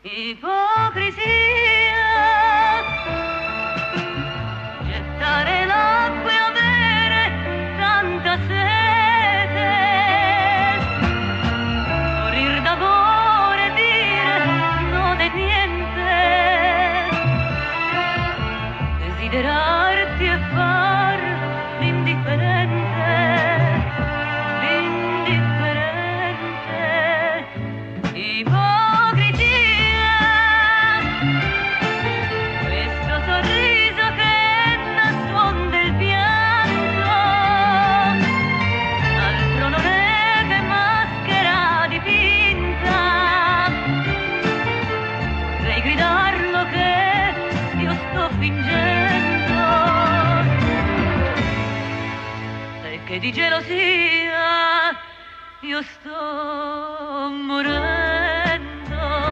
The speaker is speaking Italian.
Ipocrisia, gettare l'acqua e avere tanta sete, morir d'amore e dire non è niente, desiderarti e far l'indifferente, ipocrisia, questo sorriso che nasconde il pianto, altro non è che maschera dipinta, vorrei gridarlo che io sto fingendo, e che di gelosia io sto morendo.